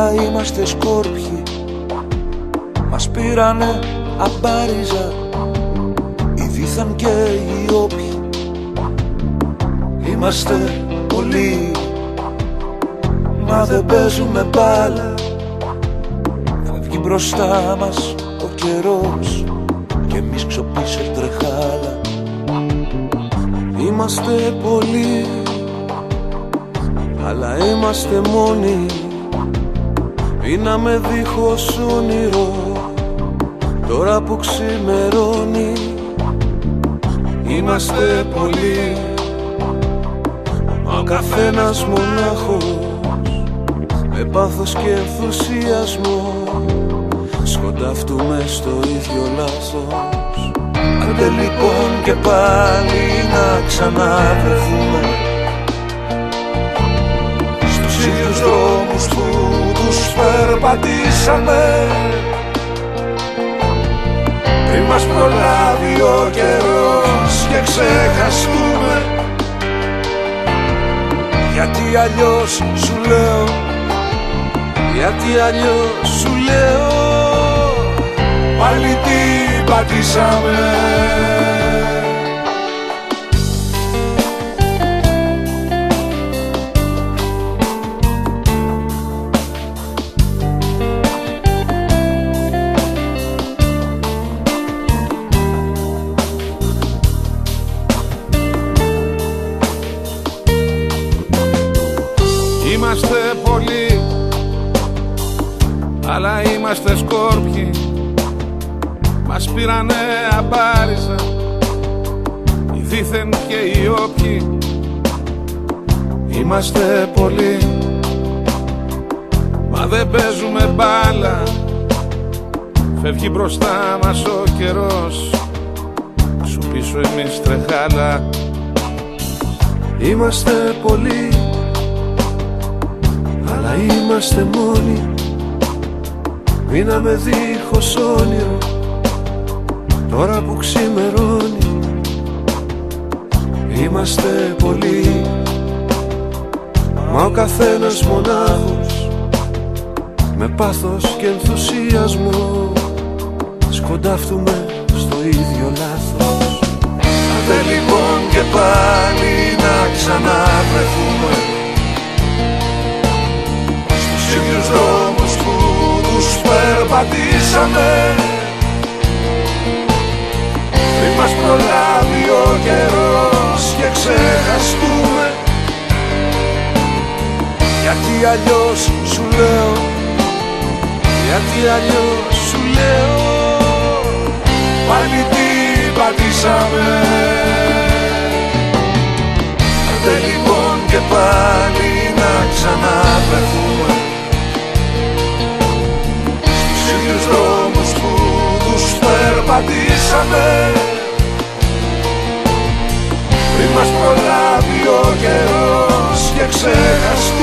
αλλά είμαστε σκόρπιοι. Μας πήρανε αμπάριζα οι δίθεν και οι όποιοι. Είμαστε πολλοί, μα δεν παίζουμε μπάλα. Φεύγει μπροστά μας ο καιρός και εμείς ξοπίσω τρεχάλα. Είμαστε πολλοί, αλλά είμαστε μόνοι. Μείναμε δίχως όνειρο τώρα που ξημερώνει. Είμαστε πολλοί, μα ο καθένας μονάχος, με πάθος και ενθουσιασμό σκοντάφτουμε στο ίδιο λάθος. Άντε λοιπόν και πάλι να ξαναβρεθούμε στους ίδιους δρόμους που τους περπατήσαμε, πριν μας προλάβει ο καιρός και ξεχαστούμε. Γιατί αλλιώς σου λέω, γιατί αλλιώς σου λέω, πάλι τι πατήσαμε. Είμαστε πολλοί, αλλά είμαστε σκόρπιοι. Μας πήρανε αμπάριζα οι δίθεν και οι όποιοι. Είμαστε πολλοί, μα δεν παίζουμε μπάλα. Φεύγει μπροστά μας ο καιρός, σου πίσω εμείς τρεχάλα. Είμαστε πολλοί, αλλά είμαστε μόνοι. Μείναμε δίχως όνειρο τώρα που ξημερώνει. Είμαστε πολλοί, μα ο καθένας μονάχος, με πάθος και ενθουσιασμό σκοντάφτουμε στο ίδιο λάθος. Άντε λοιπόν και πάλι να ξαναβρεθούμε στους ίδιους δρόμους που τους περπατήσαμε, πριν μας προλάβει ο καιρός και ξεχαστούμε. Γιατί αλλιώς σου λέω, γιατί αλλιώς σου λέω, πάλι τι πατήσαμε. Άντε λοιπόν και πάλι να ξαναβρεθούμε στους ίδιους δρόμους που τους περπατήσαμε, πριν μας προλάβει ο καιρός και ξεχαστούμε.